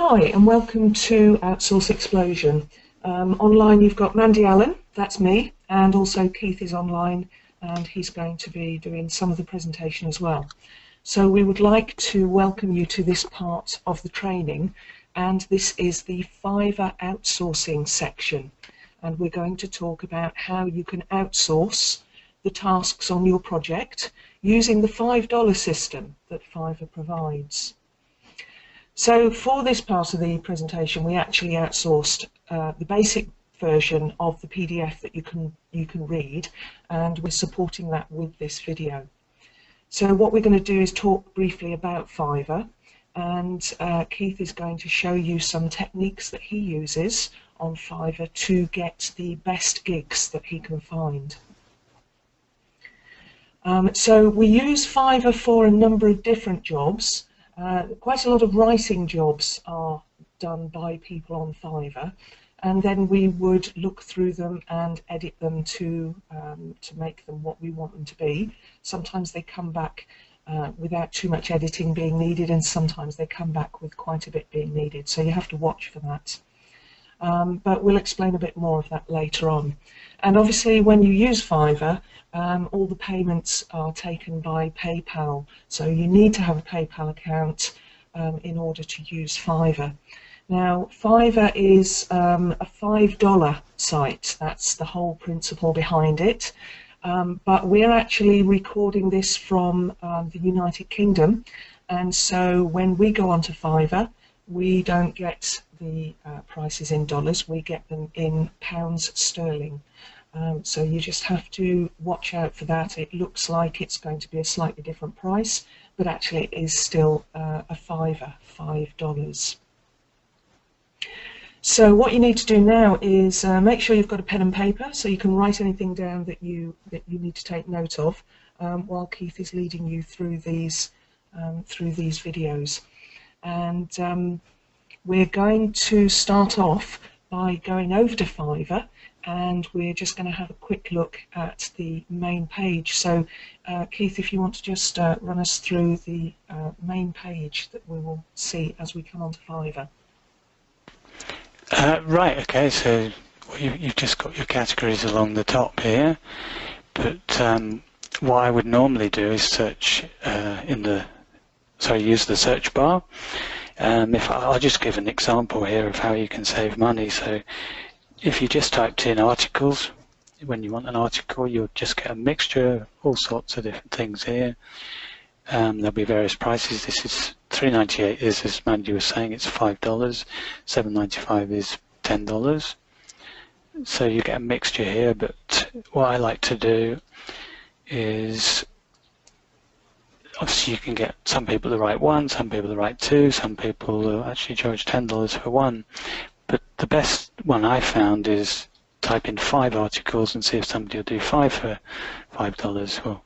Hi and welcome to Outsource Explosion. Online you've got Mandy Allen, that's me, and also Keith is online and he's going to be doing some of the presentation as well. So we would like to welcome you to this part of the training, and this is the Fiverr Outsourcing section, and we're going to talk about how you can outsource the tasks on your project using the $5 system that Fiverr provides. So for this part of the presentation, we actually outsourced the basic version of the PDF that you can read, and we're supporting that with this video. So what we're going to do is talk briefly about Fiverr, and Keith is going to show you some techniques that he uses on Fiverr to get the best gigs that he can find. So we use Fiverr for a number of different jobs. Quite a lot of writing jobs are done by people on Fiverr, and then we would look through them and edit them to make them what we want them to be. Sometimes they come back without too much editing being needed, and sometimes they come back with quite a bit being needed, so you have to watch for that. But we'll explain a bit more of that later on. And obviously when you use Fiverr, all the payments are taken by PayPal, so you need to have a PayPal account in order to use Fiverr. Now Fiverr is a $5 site, that's the whole principle behind it, but we're actually recording this from the United Kingdom, and so when we go onto Fiverr we don't get the prices in dollars, we get them in pounds sterling. So you just have to watch out for that. It looks like it's going to be a slightly different price, but actually it is still a fiver, $5. So what you need to do now is make sure you've got a pen and paper so you can write anything down that you need to take note of while Keith is leading you through these videos. And we're going to start off by going over to Fiverr, and we're just going to have a quick look at the main page. So Keith, if you want to just run us through the main page that we will see as we come onto Fiverr. Right, okay, so you've just got your categories along the top here, but what I would normally do is search use the search bar. I'll just give an example here of how you can save money. So if you just typed in articles, when you want an article, you'll just get a mixture of all sorts of different things here. There'll be various prices. This is $3.98 is, as Mandy was saying, it's $5. $7.95 is $10. So you get a mixture here, but what I like to do is, obviously you can get some people to write one, some people to write two, some people will actually charge $10 for one. But the best one I found is type in 5 articles and see if somebody will do 5 for $5. Well,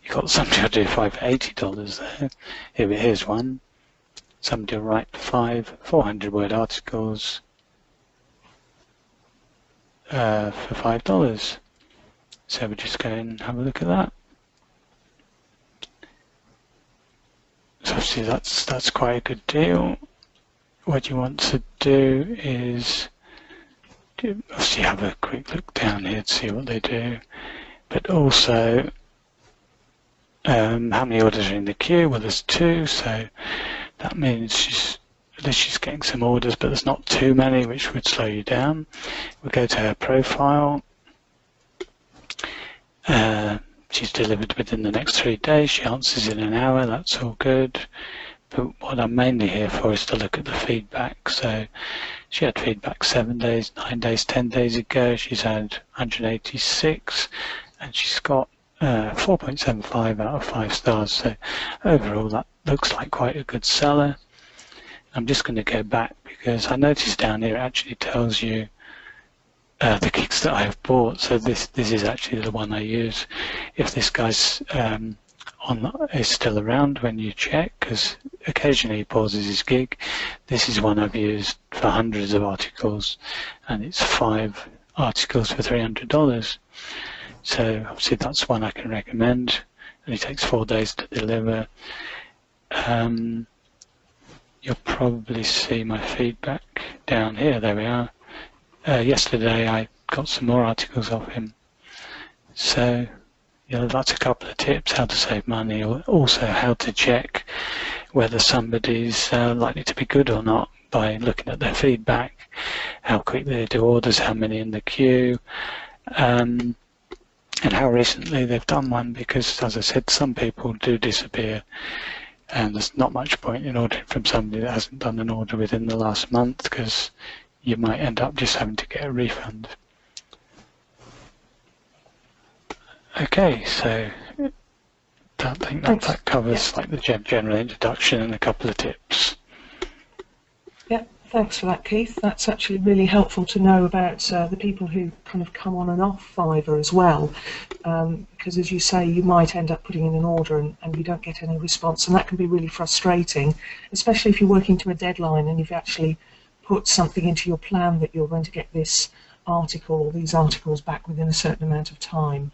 you've got somebody will do 5 for $80 there. Here's one. Somebody will write 5 400-word articles for $5. So we'll just go and have a look at that. So obviously that's quite a good deal. What you want to do is obviously have a quick look down here to see what they do, but also how many orders are in the queue. Well, there's 2, so that means she's getting some orders, but there's not too many, which would slow you down. We'll go to her profile. She's delivered within the next 3 days. She answers in an hour. That's all good. But what I'm mainly here for is to look at the feedback. So she had feedback 7 days, 9 days, 10 days ago. She's had 186, and she's got 4.75 out of 5 stars. So overall, that looks like quite a good seller. I'm just going to go back because I noticed down here it actually tells you the gigs that I have bought. So this is actually the one I use. If this guy's is still around when you check, because occasionally he pauses his gig. This is one I've used for hundreds of articles, and it's 5 articles for $300. So obviously that's one I can recommend, and it takes 4 days to deliver. you'll probably see my feedback down here. There we are. Yesterday I got some more articles off him. So, that's a couple of tips: how to save money, or also how to check whether somebody's likely to be good or not by looking at their feedback, how quickly they do orders, how many in the queue, and how recently they've done one, because, as I said, some people do disappear, and there's not much point in ordering from somebody that hasn't done an order within the last month, because you might end up just having to get a refund. Okay, so I think that covers like the general introduction and a couple of tips. Yeah, thanks for that, Keith. That's actually really helpful to know about the people who kind of come on and off Fiverr as well, because as you say, you might end up putting in an order and you don't get any response, and that can be really frustrating, especially if you're working to a deadline and you've actually put something into your plan that you're going to get this article or these articles back within a certain amount of time.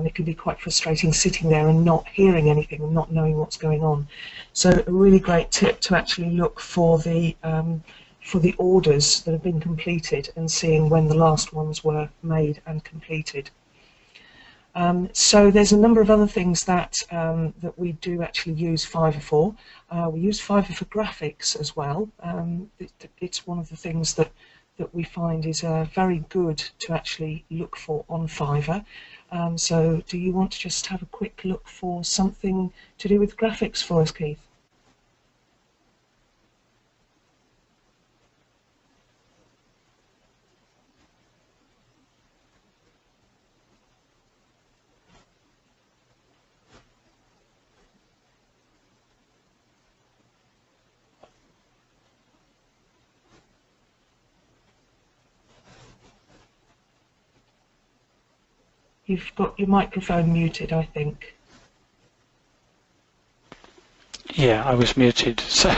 It can be quite frustrating sitting there and not hearing anything and not knowing what's going on. So a really great tip to actually look for the orders that have been completed and seeing when the last ones were made and completed. So there's a number of other things that that we do actually use Fiverr for. We use Fiverr for graphics as well. It's one of the things that we find is very good to actually look for on Fiverr. So do you want to just have a quick look for something to do with graphics for us, Keith? You've got your microphone muted, I think. Yeah, I was muted. So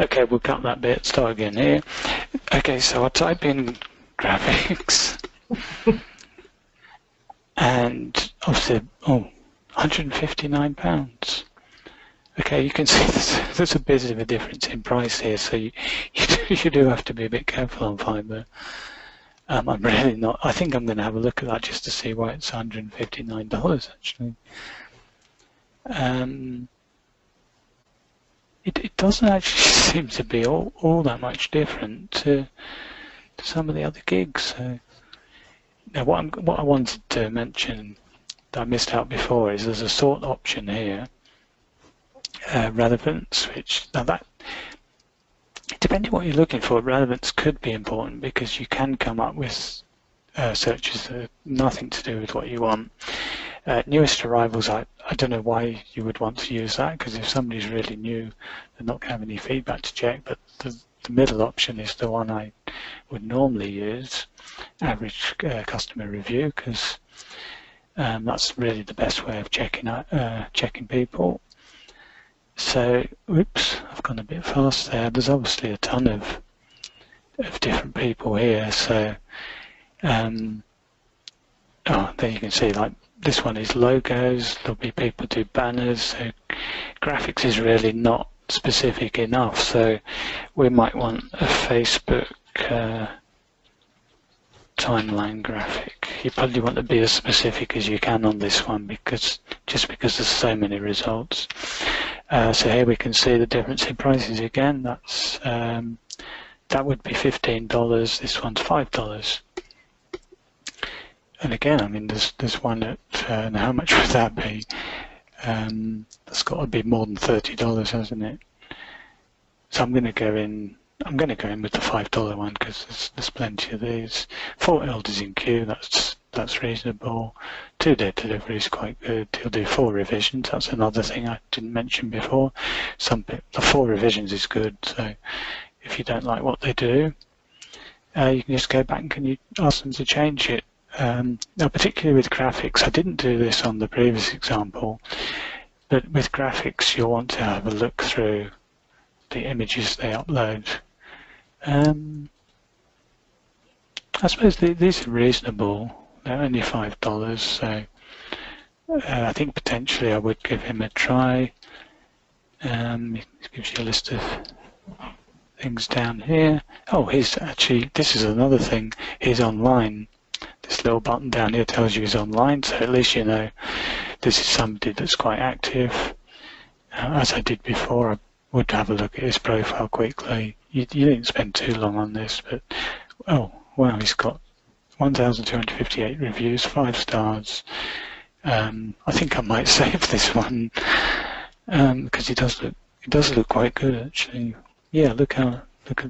okay, we'll cut that bit, start again here. Okay, so I type in graphics and obviously, £159. Okay, you can see there's a bit of a difference in price here, so you do have to be a bit careful on Fiverr. I'm really not. I think I'm going to have a look at that just to see why it's $159 actually. It doesn't actually seem to be all that much different to some of the other gigs. So now what I wanted to mention that I missed out before is there's a sort option here, relevance, which now that, depending on what you're looking for, relevance could be important because you can come up with searches that have nothing to do with what you want. Newest arrivals, I don't know why you would want to use that, because if somebody's really new, they're not going to have any feedback to check, but the middle option is the one I would normally use, average customer review, because that's really the best way of checking people. So, oops, I've gone a bit fast there. There's obviously a ton of different people here. So, there you can see, like, this one is logos. There'll be people do banners. So, graphics is really not specific enough. So, we might want a Facebook timeline graphic. You probably want to be as specific as you can on this one, because there's so many results. So here we can see the difference in prices again. That's that would be $15. This one's $5. And again, I mean, there's one at now how much would that be? That's got to be more than $30, hasn't it? So I'm going to go in. I'm going to go in with the $5 one because there's plenty of these. 4 orders in queue. That's reasonable. 2-day delivery is quite good. He'll do 4 revisions. That's another thing I didn't mention before. The 4 revisions is good. So if you don't like what they do, you can just go back and you ask them to change it. Now, particularly with graphics, I didn't do this on the previous example, but with graphics, you'll want to have a look through the images they upload. I suppose these are reasonable. They're only $5, so I think potentially I would give him a try. It gives you a list of things down here. Oh, here's actually, this is another thing. Here's online. This little button down here tells you he's online, so at least you know this is somebody that's quite active. As I did before, I would have a look at his profile quickly. You didn't spend too long on this, but oh wow, he's got 1,258 reviews, 5 stars. I think I might save this one because it does look quite good actually. Yeah, look at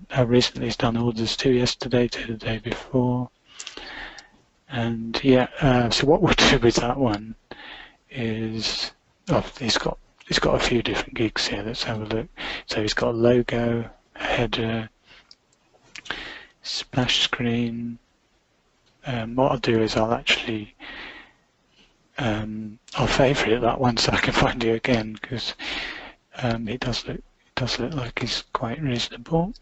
how recently he's done orders, 2 yesterday, 2 the day before. And yeah, so what we'll do with that one is, he's got a few different gigs here. Let's have a look. So he's got a logo, a header, splash screen. What I'll do is I'll actually I'll favourite that one so I can find it again, because it does look like it's quite reasonable.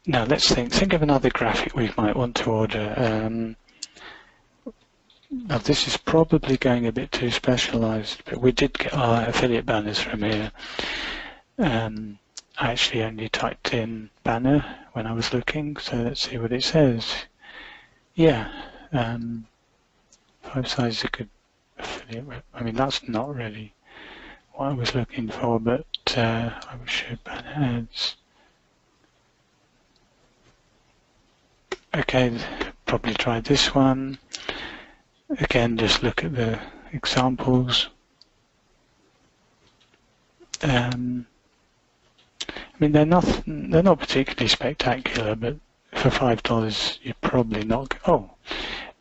Now let's think of another graphic we might want to order. Now this is probably going a bit too specialised, but we did get our affiliate banners from here. I actually only typed in banner when I was looking, so let's see what it says. Yeah, 5 size is a good affiliate. I mean, that's not really what I was looking for, but I will show banner ads. Okay, probably try this one. Again, just look at the examples. I mean, they're not particularly spectacular, but for $5, you're probably not. Oh,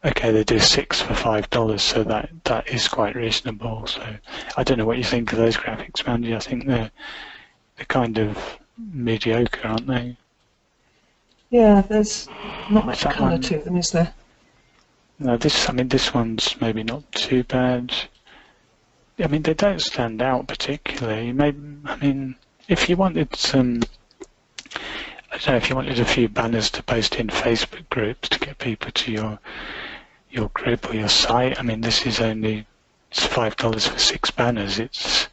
okay, they do 6 for $5, so that is quite reasonable. So I don't know what you think of those graphics, Mandy. I think they're kind of mediocre, aren't they? Yeah, there's not much colour to them, is there? No, this one's maybe not too bad. I mean, they don't stand out particularly. I mean, if you wanted some, I don't know, if you wanted a few banners to post in Facebook groups to get people to your group or your site, I mean, this is only $5 for 6 banners. It's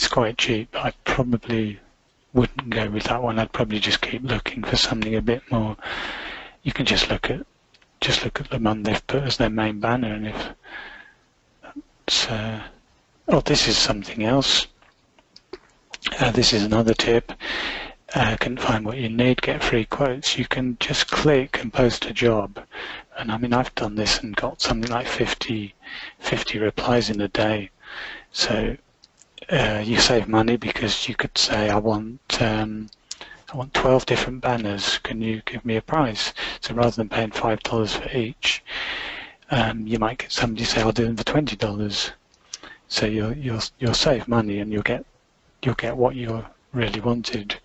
quite cheap. I probably wouldn't go with that one. I'd probably just keep looking for something a bit more. You can just look at the one they've put as their main banner, and if that's oh, this is something else. This is another tip. Couldn't find what you need, get free quotes. You can just click and post a job, and I mean, I've done this and got something like 50 replies in a day. So you save money, because you could say, I want 12 different banners, can you give me a price? So rather than paying $5 for each, you might get somebody say, I'll do them for $20. So you'll save money, and you'll get what you really wanted.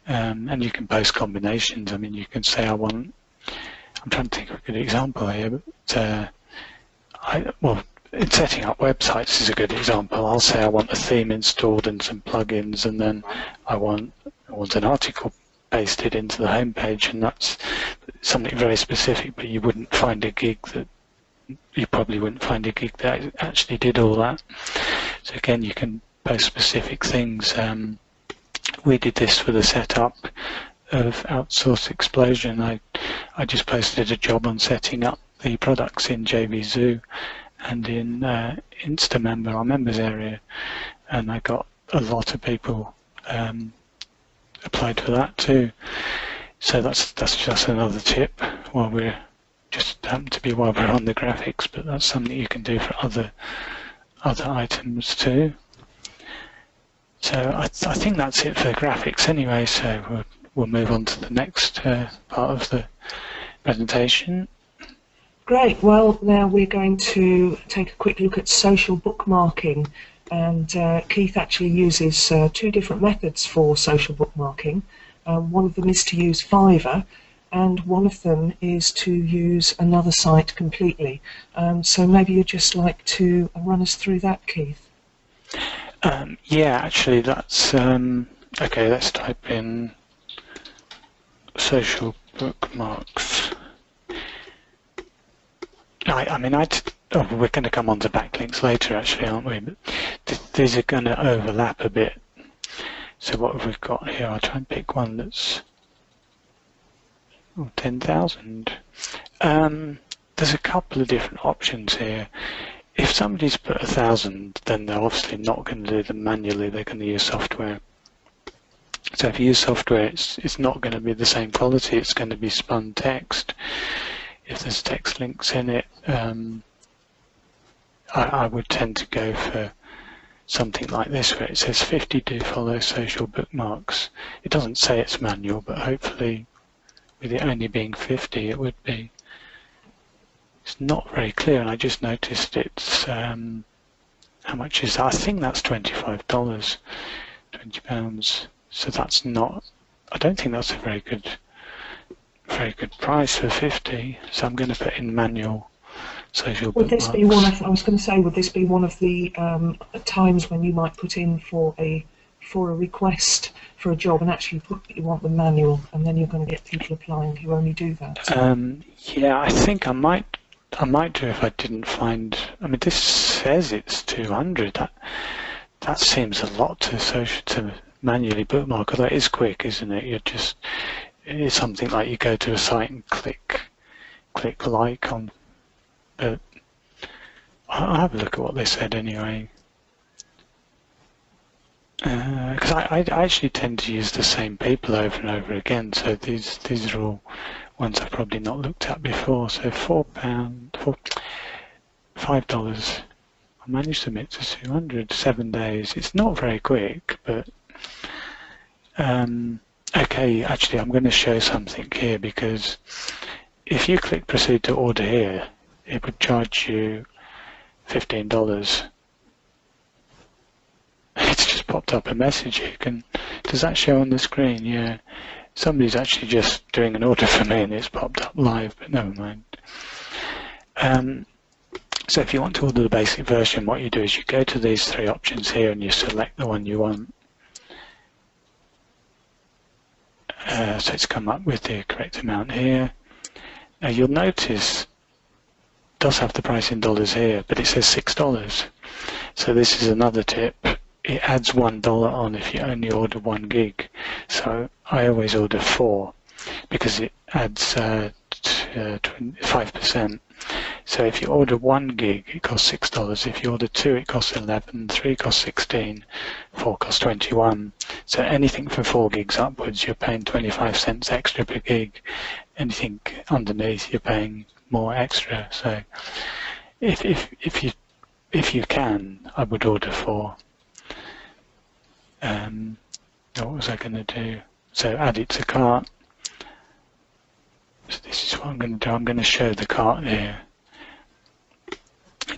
And you can post combinations. I mean, you can say, I'm trying to think of a good example here, but in setting up websites is a good example. I'll say I want a theme installed and some plugins, and then I want an article pasted into the homepage, and that's something very specific. But you probably wouldn't find a gig that actually did all that. So again, you can post specific things. We did this for the setup of Outsource Explosion. I just posted a job on setting up the products in JVZoo and in InstaMember, our members area, and I got a lot of people applied for that too. So that's just another tip while we're on the graphics, but that's something you can do for other items too. So I think that's it for the graphics anyway, so we'll move on to the next part of the presentation. Great. Well, now we're going to take a quick look at social bookmarking, and Keith actually uses 2 different methods for social bookmarking. One of them is to use Fiverr, and one of them is to use another site completely. So maybe you'd just like to run us through that, Keith. Yeah, actually that's okay. Let's type in social bookmarks. I mean, oh, we're going to come on to backlinks later actually, aren't we? But these are going to overlap a bit. So what have we got here? I'll try and pick one that's 10,000. There's a couple of different options here. If somebody's put 1,000, then they're obviously not going to do them manually, they're going to use software. So if you use software, it's not going to be the same quality, it's going to be spun text. If there's text links in it, I would tend to go for something like this where it says 50 do follow social bookmarks. It doesn't say it's manual, but hopefully with it only being 50 it would be. It's not very clear, and I just noticed it's how much is that? I think that's $25, £20. So that's not, I don't think that's a very good price for 50. So I'm going to put in manual social Would bookmarks. this be one of, I was going to say, would this be one of the times when you might put in for a request for a job and actually put that you want the manual, and then you're going to get people applying who only do that? Yeah, I think I might do if I didn't find. I mean, this says it's 200. That seems a lot to manually bookmark. Although it is quick, isn't it? It's something like you go to a site and click like on. But I'll have a look at what they said anyway. Because I actually tend to use the same people over and over again. So these are all ones I've probably not looked at before. So $5. I managed to submit to 200, 7 days. It's not very quick, but okay. Actually, I'm going to show something here, because if you click proceed to order here, it would charge you $15. It's just popped up a message. Does that show on the screen? Yeah. Somebody's actually just doing an order for me and it's popped up live, but never mind. So if you want to order the basic version, what you do is you go to these three options here and you select the one you want. So it's come up with the correct amount here. Now you'll notice it does have the price in dollars here, but it says $6. So this is another tip. It adds $1 on if you only order 1 gig. So I always order 4 because it adds 5%. So if you order 1 gig, it costs $6. If you order 2, it costs 11. 3 costs 16. 4 costs 21. So anything from 4 gigs upwards, you're paying 25 cents extra per gig. Anything underneath, you're paying more extra. So if you can, I would order 4. What was I going to do? So add it to cart. So this is what I'm going to do. I'm going to show the cart here,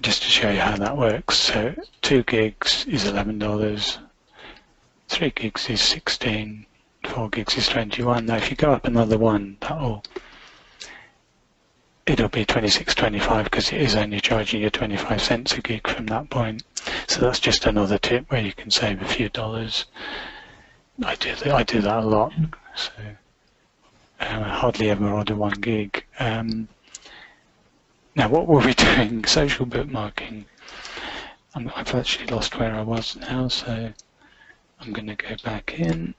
just to show you how that works. So 2 gigs is $11, 3 gigs is 16, 4 gigs is 21. Now if you go up another one, it'll be 26.25 because it is only charging you 25 cents a gig from that point. So that's just another tip where you can save a few dollars. I do that a lot. So I hardly ever order 1 gig. Now what were we doing? Social bookmarking. I've actually lost where I was now, so I'm going to go back in.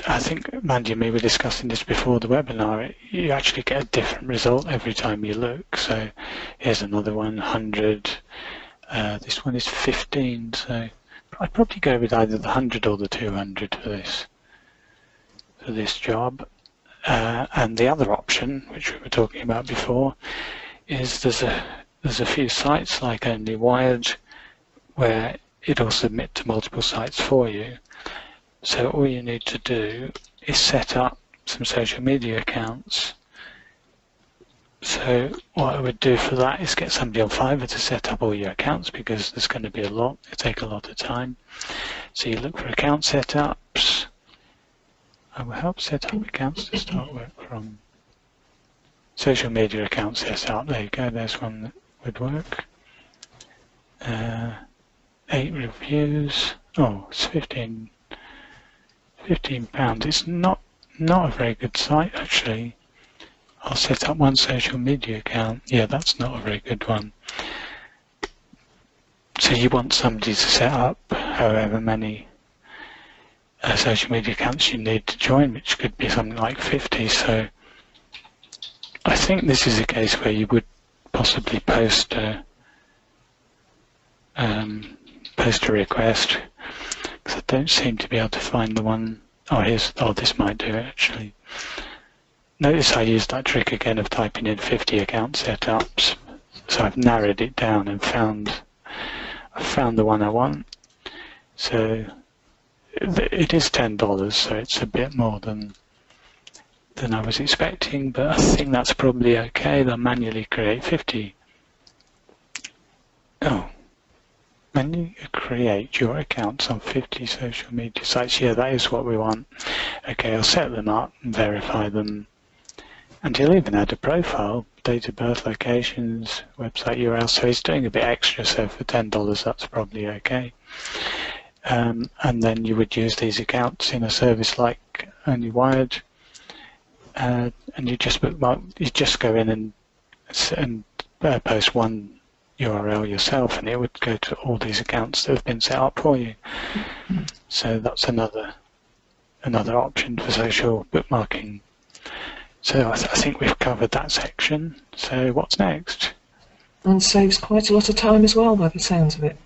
I think Mandy and me were discussing this before the webinar. You actually get a different result every time you look. So here's another one, 100. This one is 15. So I'd probably go with either the 100 or the 200 for this job. And the other option, which we were talking about before, is there's a few sites like Only Wired where it'll submit to multiple sites for you. So all you need to do is set up some social media accounts. So what I would do for that is get somebody on Fiverr to set up all your accounts, because there's going to be a lot. It'll take a lot of time. So you look for account setups. I will help set up accounts to start work from. Social media account setup. There you go. There's one that would work. 8 reviews. Oh, it's 15 £15. It's not a very good site actually. I'll set up one social media account. Yeah, that's not a very good one. So you want somebody to set up however many social media accounts you need to join, which could be something like 50. So I think this is a case where you would possibly post a request, because I don't seem to be able to find the one. Oh, this might do it actually. Notice I used that trick again of typing in 50 account setups. So I've narrowed it down and found the one I want. So it is $10, so it's a bit more than I was expecting, but I think that's probably okay. They'll manually create 50. Oh, manually create your accounts on 50 social media sites. Yeah, that is what we want. Okay, I'll set them up and verify them. And he'll even add a profile, date of birth, locations, website URL. So he's doing a bit extra, so for $10 that's probably okay. And then you would use these accounts in a service like Only Wired, and you just bookmark. You just go in and post one URL yourself, and it would go to all these accounts that have been set up for you. So that's another option for social bookmarking. So I think we've covered that section. So what's next? And saves quite a lot of time as well, by the sounds of it.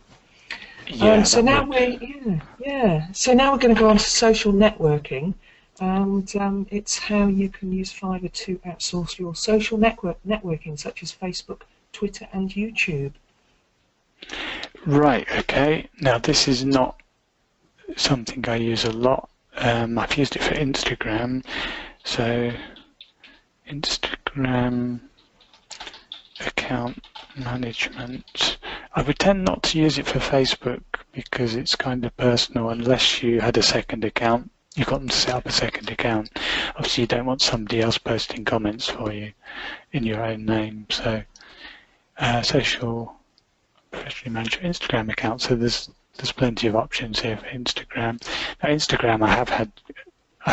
Yeah. So now So now we're going to go on to social networking, and it's how you can use Fiverr to outsource your social networking, such as Facebook, Twitter, and YouTube. Right. Okay. Now this is not something I use a lot. I've used it for Instagram. So Instagram account management. I would tend not to use it for Facebook because it's kind of personal unless you had a second account. You've got them to set up a second account. Obviously you don't want somebody else posting comments for you in your own name. So social professionally manage your Instagram account. So there's plenty of options here for Instagram. Now Instagram I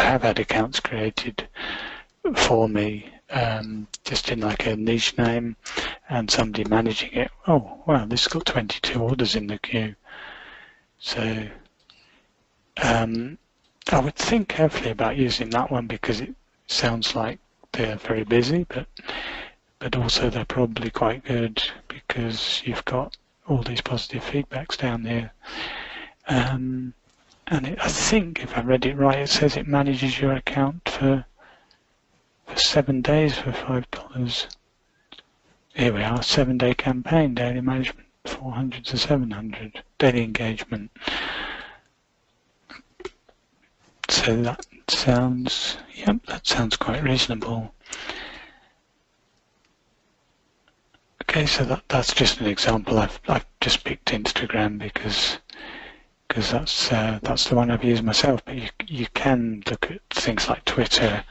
have had accounts created for me, just in like a niche name and somebody managing it. Oh wow, this has got 22 orders in the queue. So I would think carefully about using that one because it sounds like they're very busy, but also they're probably quite good because you've got all these positive feedbacks down here. And I think if I read it right, it says it manages your account for 7 days for $5. Here we are, 7-day campaign, daily management, 400 to 700, daily engagement. So that sounds quite reasonable. Okay, so that's just an example. I've just picked Instagram because that's the one I've used myself. But you can look at things like Twitter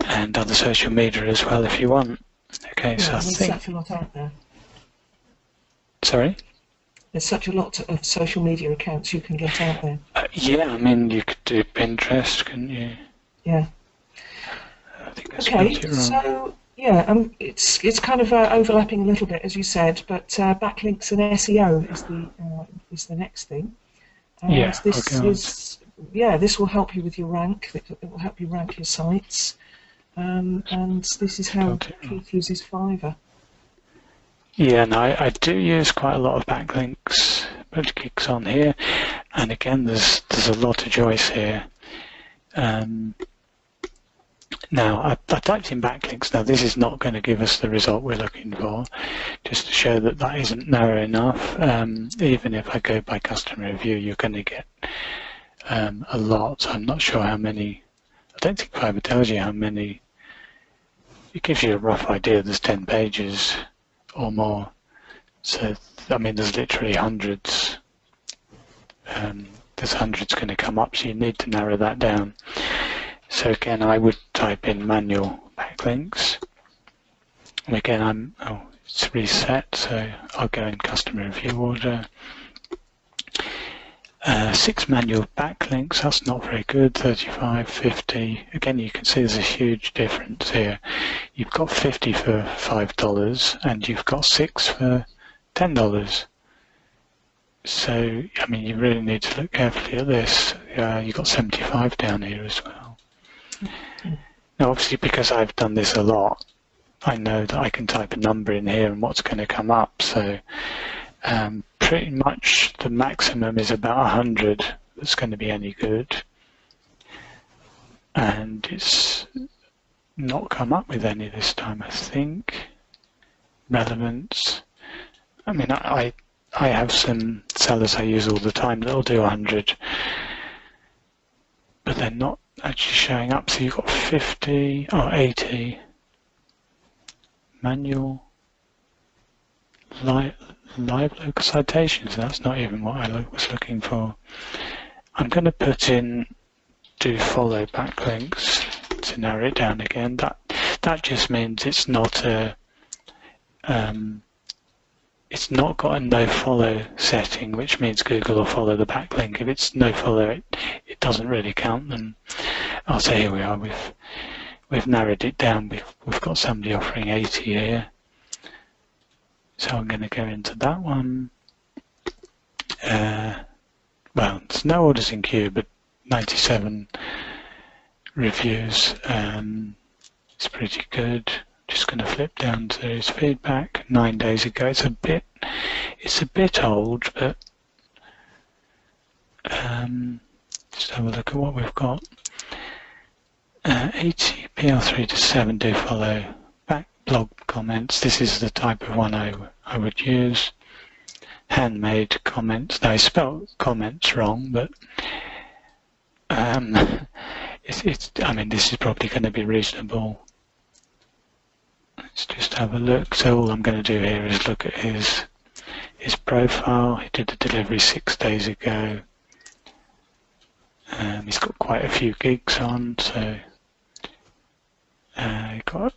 and other social media as well if you want. Okay, yeah, so I think such a lot out there. Sorry? There's such a lot of social media accounts you can get out there. Yeah, I mean you could do Pinterest, couldn't you? Yeah. I think that's Okay, it wrong. so yeah, it's kind of overlapping a little bit as you said, but backlinks and SEO is the next thing. Yeah, this will help you with your rank. It will help you rank your sites, and this is how Keith uses Fiverr. Yeah, no, I do use quite a lot of backlinks, but it kicks on here, and again, there's a lot of choice here. Now, I typed in backlinks. Now, this is not going to give us the result we're looking for, just to show that isn't narrow enough. Even if I go by customer review, you're going to get a lot. I'm not sure how many. I don't think Fiverr tells you how many. It gives you a rough idea. There's 10 pages or more. So, I mean, there's literally hundreds. There's hundreds going to come up, so you need to narrow that down. So again, I would type in manual backlinks. And again, it's reset, so I'll go in customer review order. 6 manual backlinks, that's not very good. 35, 50. Again, you can see there's a huge difference here. You've got 50 for $5 and you've got 6 for $10. So, I mean, you really need to look carefully at this. You've got 75 down here as well. Now, obviously, because I've done this a lot, I know that I can type a number in here and what's going to come up. So, pretty much the maximum is about 100 that's going to be any good. And it's not come up with any this time, I think. Relevance. I mean, I have some sellers I use all the time that'll do 100, but they're not actually showing up. So you've got 50 or 80 manual live local citations. That's not even what I was looking for. I'm going to put in do follow backlinks to narrow it down again. That just means it's not a it's not got a no follow setting, which means Google will follow the backlink. If it's no follow, it doesn't really count them. I'll say here we are. We've narrowed it down. We've got somebody offering 80 here. So I'm going to go into that one. Well, there's no orders in queue, but 97 reviews. It's pretty good. Just going to flip down to his feedback. 9 days ago. It's a bit old, but just have a look at what we've got. 80 PL3 to 7 do follow. Back blog comments. This is the type of one I would use. Handmade comments. Now I spelled comments wrong, but I mean, this is probably going to be reasonable. Let's just have a look. So all I'm going to do here is look at his profile. He did the delivery 6 days ago. He's got quite a few gigs on, so he got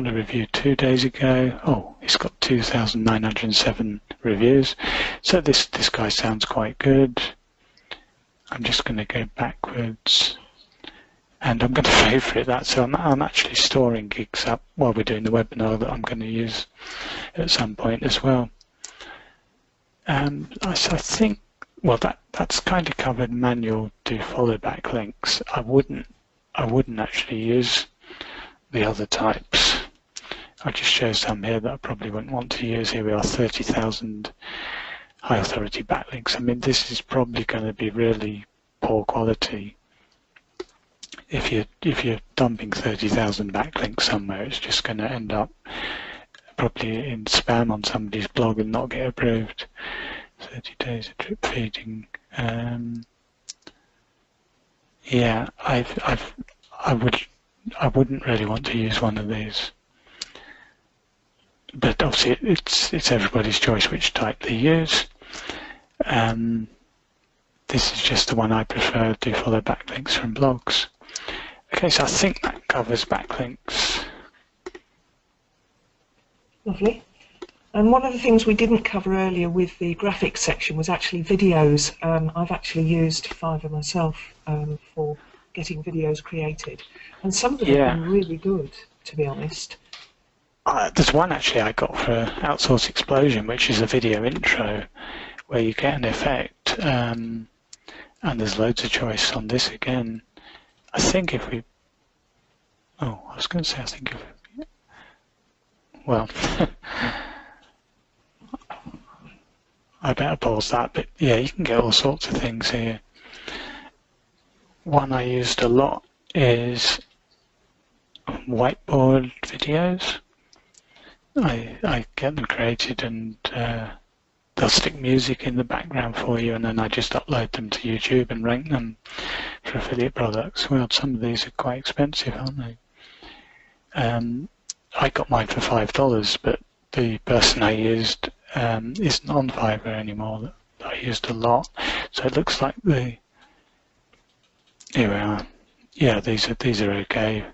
a review 2 days ago. Oh, he's got 2,907 reviews. So this guy sounds quite good. I'm just going to go backwards, and I'm going to favourite that. So I'm actually storing gigs up while we're doing the webinar that I'm going to use at some point as well. I think, well, that's kind of covered manual do follow backlinks. I wouldn't actually use the other types. I'll just show some here that I probably wouldn't want to use. Here we are, 30,000 high authority backlinks. I mean, this is probably going to be really poor quality. If you're dumping 30,000 backlinks somewhere, it's just going to end up probably in spam on somebody's blog and not get approved. 30 days of drip feeding. Yeah, I wouldn't really want to use one of these. But obviously it's everybody's choice which type they use. This is just the one I prefer, do follow backlinks from blogs. Okay, so I think that covers backlinks. Lovely. And one of the things we didn't cover earlier with the graphics section was actually videos. I've actually used Fiverr myself for getting videos created, and some of them have been really good, to be honest. There's one actually I got for Outsource Explosion, which is a video intro where you get an effect, and there's loads of choice on this again. I think if we, oh, I was going to say, I think if we, well, I better pause that, but yeah, you can get all sorts of things here. One I used a lot is whiteboard videos. I get them created, and they'll stick music in the background for you, and then I just upload them to YouTube and rank them for affiliate products. Well, some of these are quite expensive, aren't they? I got mine for $5, but the person I used isn't on Fiverr anymore. That I used a lot, so it looks like here we are. Yeah, these are okay.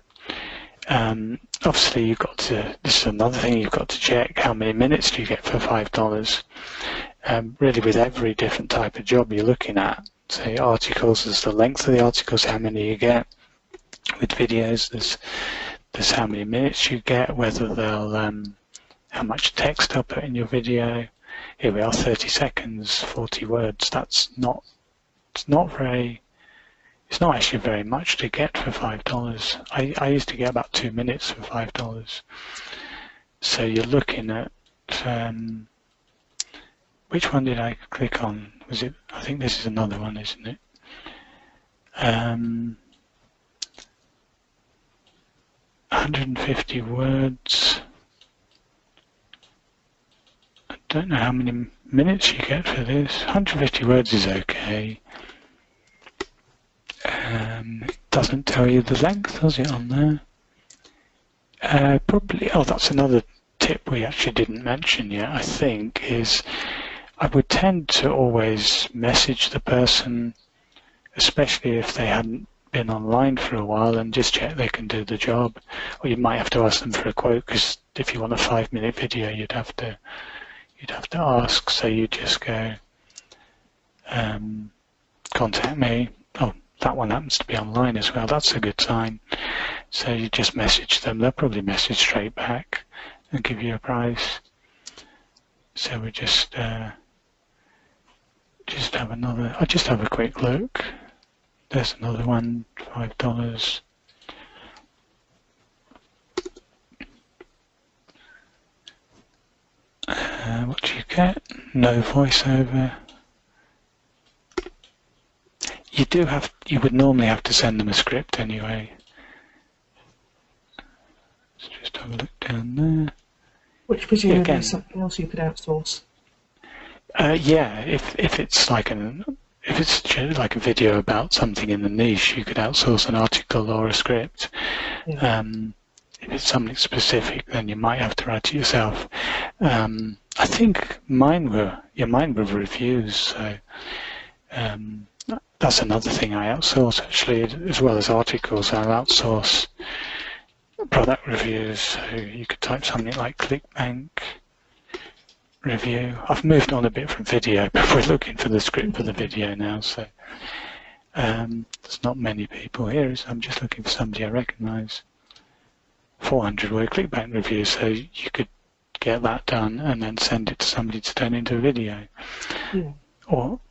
Obviously, you've got to. This is another thing you've got to check: how many minutes do you get for $5? Really, with every different type of job you're looking at, say articles, there's the length of the articles, how many you get. With videos, there's how many minutes you get, whether they'll how much text they'll put in your video. Here we are, 30 seconds, 40 words. It's not actually very much to get for $5. I used to get about 2 minutes for $5. So you're looking at which one did I click on? Was it? I think this is another one, isn't it? 150 words. I don't know how many minutes you get for this. 150 words is okay. It doesn't tell you the length, does it, on there? Probably. Oh, that's another tip we actually didn't mention yet, I think, is I would tend to always message the person, especially if they hadn't been online for a while, and just check they can do the job. Or you might have to ask them for a quote, because if you want a 5-minute video, you'd have to ask. So you just go, contact me. Oh, that one happens to be online as well. That's a good sign. So you just message them. They'll probably message straight back and give you a price. So we just have another. I'll just have a quick look. There's another one, $5. What do you get? No voiceover. You would normally have to send them a script anyway. Let's just have a look down there. Which presumably is something else you could outsource. Yeah, if it's like a video about something in the niche, you could outsource an article or a script. Yeah. If it's something specific, then you might have to write it yourself. I think mine were reviews, so that's another thing I outsource actually, as well as articles. I'll outsource product reviews, so you could type something like ClickBank review. I've moved on a bit from video, but we're looking for the script for the video now, so there's not many people here, so I'm just looking for somebody I recognise. 400 word ClickBank review, so you could get that done and then send it to somebody to turn into a video. Yeah. Or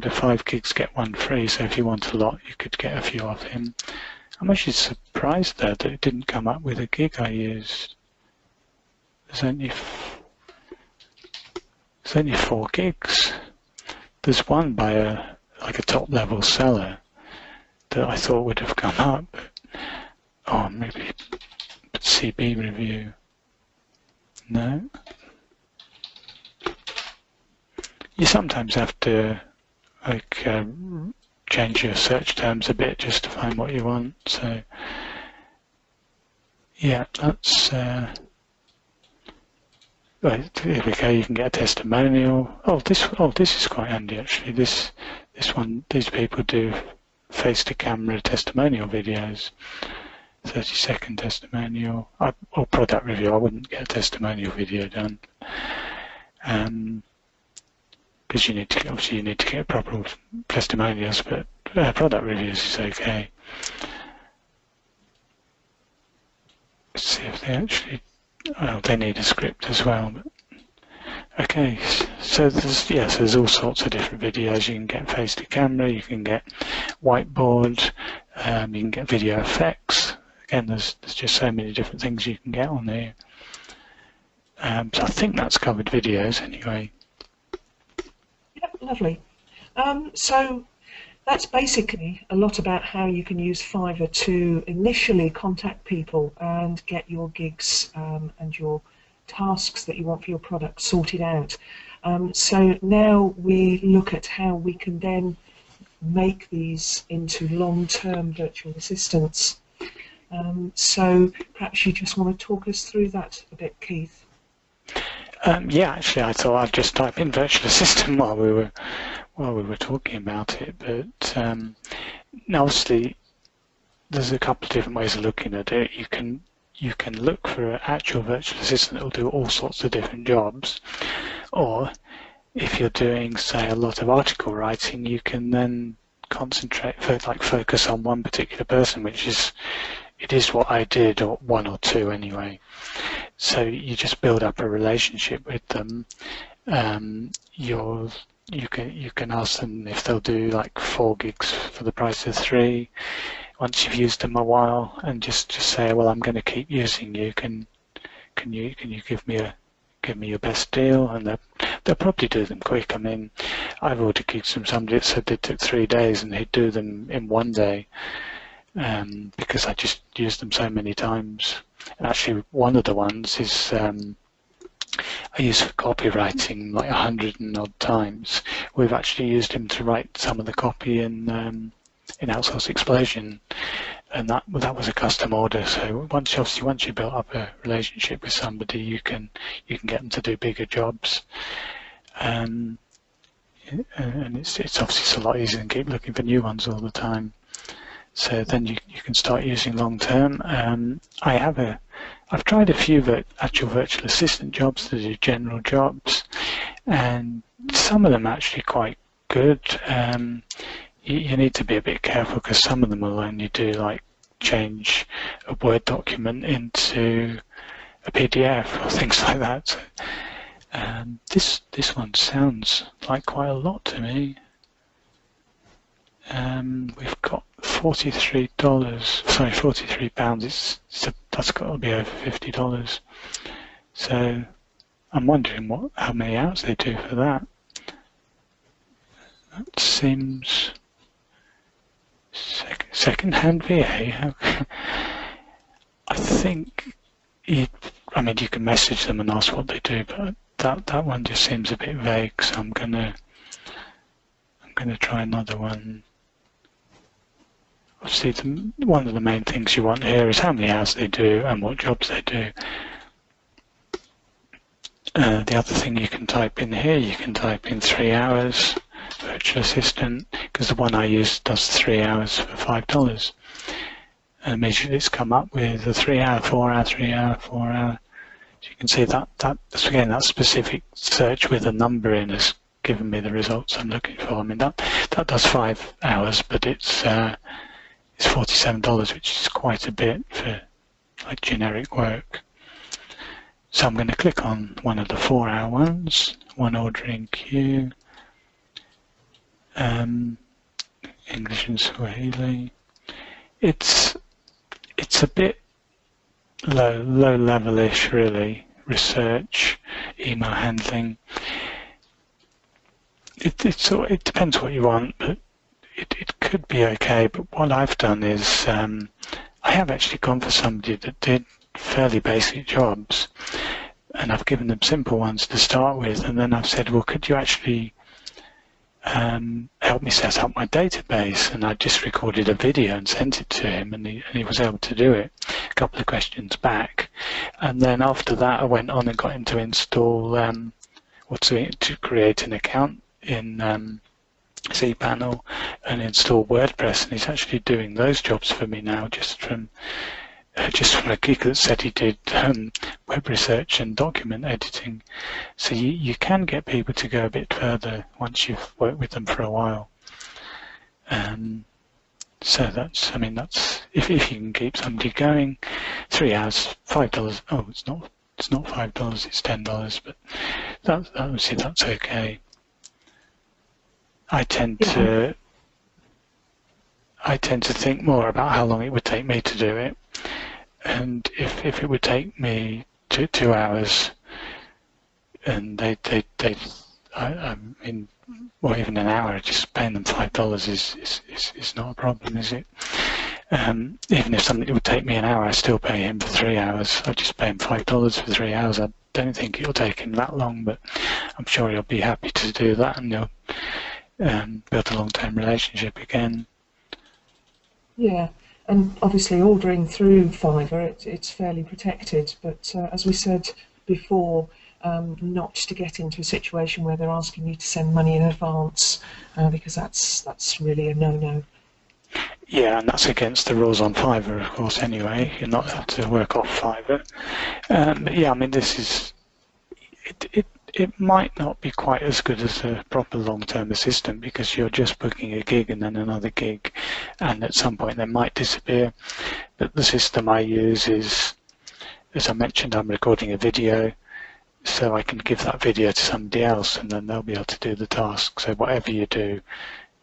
the 5 gigs get one free, so if you want a lot, you could get a few off him. I'm actually surprised there that it didn't come up with a gig I used. There's only 4 gigs. There's one by a top-level seller that I thought would have come up. Oh, maybe CB review. No. You sometimes have to change your search terms a bit just to find what you want. So yeah, that's right. Here we go. You can get a testimonial. This is quite handy actually. These people do face-to-camera testimonial videos. 30-second testimonial or product review. I wouldn't get a testimonial video done because you need to get proper testimonials, but product reviews is okay. Let's see if they actually. Well, they need a script as well. But okay, so there's all sorts of different videos. You can get face to camera. You can get whiteboard. You can get video effects. Again, there's just so many different things you can get on there. So I think that's covered videos anyway. Yep, lovely. So that's basically a lot about how you can use Fiverr to initially contact people and get your gigs and your tasks that you want for your product sorted out. So now we look at how we can then make these into long-term virtual assistants. So perhaps you just want to talk us through that a bit, Keith. Yeah, actually, I thought I'd just type in virtual assistant while we were talking about it. But now obviously, there's a couple of different ways of looking at it. You can look for an actual virtual assistant that will do all sorts of different jobs, or if you're doing, say, a lot of article writing, you can then concentrate, focus on one particular person, which is, it is what I did, or one or two anyway. So you just build up a relationship with them. You can ask them if they'll do like 4 gigs for the price of 3. Once you've used them a while, and just say, well, I'm going to keep using you. Can you give me your best deal? And they'll probably do them quick. I mean, I've ordered gigs from somebody that said it took 3 days, and he'd do them in 1 day, because I just used them so many times. And actually, one of the ones is I use for copywriting like 100 and odd times. We've actually used him to write some of the copy in Outsource Explosion, and that was a custom order. So once you build up a relationship with somebody, you can get them to do bigger jobs, and it's obviously a lot easier than keep looking for new ones all the time. So then you can start using long term. I've tried a few actual virtual assistant jobs to do general jobs, and some of them are actually quite good. You need to be a bit careful, because some of them will only do like change a Word document into a PDF or things like that. So, this one sounds like quite a lot to me. We've got £43. Sorry, £43. That's got to be over $50. So I'm wondering how many hours they do for that. That seems second-hand VA. I think you can message them and ask what they do, but that one just seems a bit vague. So I'm gonna try another one. Obviously, one of the main things you want here is how many hours they do and what jobs they do. The other thing you can type in here, you can type in 3 hours virtual assistant, because the one I use does 3 hours for $5. And immediately it's come up with a 3 hour, 4 hour, 3 hour, 4 hour. So you can see that specific search with a number in has given me the results I'm looking for. I mean, that does 5 hours, but it's $47, which is quite a bit for like generic work. So I'm going to click on one of the 4 hour ones, one ordering queue, English and Swahili. It's a bit low level-ish, really. Research, email handling. It depends what you want, but it could be okay. But what I've done is I have actually gone for somebody that did fairly basic jobs, and I've given them simple ones to start with, and then I've said, well, could you actually help me set up my database? And I just recorded a video and sent it to him, and he was able to do it. A couple of questions back, and then after that I went on and got him to install to create an account in cPanel and install WordPress, and he's actually doing those jobs for me now just from a gig that said he did web research and document editing. So you can get people to go a bit further once you've worked with them for a while. So that's if you can keep somebody going. 3 hours, $5. Oh, it's not $5, it's $10, but obviously that's okay. I tend to think more about how long it would take me to do it, and if it would take me 2 hours, and or even an hour, just paying them $5 is not a problem, is it? Even if something would take me an hour, I still pay him for 3 hours. I just pay him $5 for 3 hours. I don't think it'll take him that long, but I'm sure he'll be happy to do that, and he'll build a long-term relationship again. Yeah, and obviously ordering through Fiverr, it's fairly protected, but as we said before, not to get into a situation where they're asking you to send money in advance, because that's really a no-no. Yeah, and that's against the rules on Fiverr, of course, anyway. You're not allowed to work off Fiverr. But yeah, I mean, this is... it might not be quite as good as a proper long-term assistant, because you're just booking a gig and then another gig, and at some point they might disappear. But the system I use is, as I mentioned, I'm recording a video, so I can give that video to somebody else and then they'll be able to do the task. So whatever you do,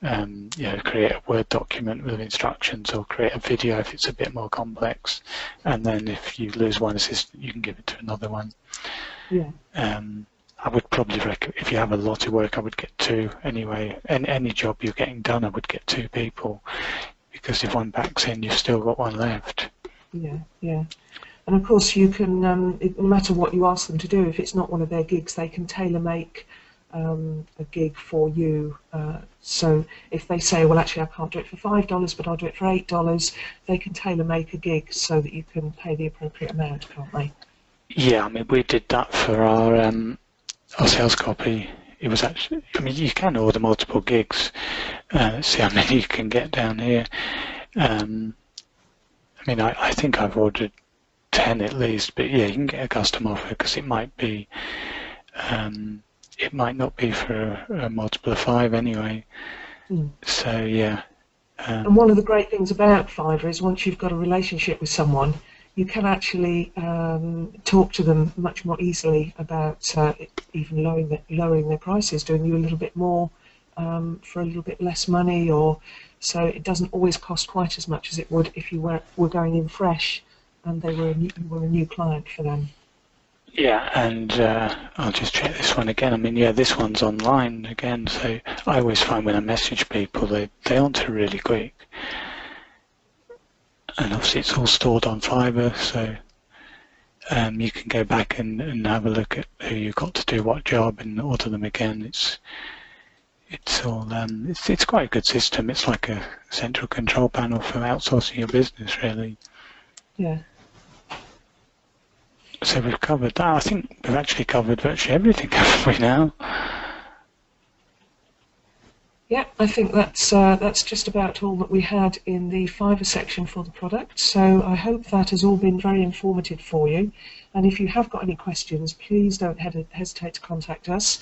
create a Word document with instructions, or create a video if it's a bit more complex, and then if you lose one assistant you can give it to another one. Yeah. I would probably recommend, if you have a lot of work, I would get two anyway. And any job you're getting done, I would get two people, because if one backs in, you've still got one left. Yeah, yeah. And of course you can, no matter what you ask them to do, if it's not one of their gigs, they can tailor make a gig for you. So if they say, well, actually I can't do it for $5, but I'll do it for $8, they can tailor make a gig so that you can pay the appropriate amount, can't they? Yeah, I mean, we did that for our sales copy. It was actually, I mean, you can order multiple gigs. See how many you can get down here. I mean, I think I've ordered 10 at least, but yeah, you can get a custom offer, because it might be, it might not be for a multiple of 5 anyway. So yeah. And one of the great things about Fiverr is once you've got a relationship with someone, you can actually talk to them much more easily about even lowering their prices, doing you a little bit more for a little bit less money, or so it doesn't always cost quite as much as it would if you were going in fresh and you were a new client for them. Yeah, and I'll just check this one again. I mean, yeah, this one's online again, so I always find when I message people, they answer really quick. And obviously it's all stored on Fiverr, so you can go back and have a look at who you got to do what job and order them again. It's all it's quite a good system. It's like a central control panel for outsourcing your business, really. Yeah. So we've covered that. I think we've actually covered virtually everything, haven't we now? Yeah, I think that's just about all that we had in the Fiverr section for the product. So I hope that has all been very informative for you. And if you have got any questions, please don't hesitate to contact us.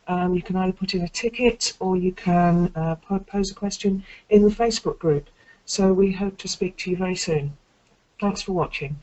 You can either put in a ticket or you can pose a question in the Facebook group. So we hope to speak to you very soon. Thanks for watching.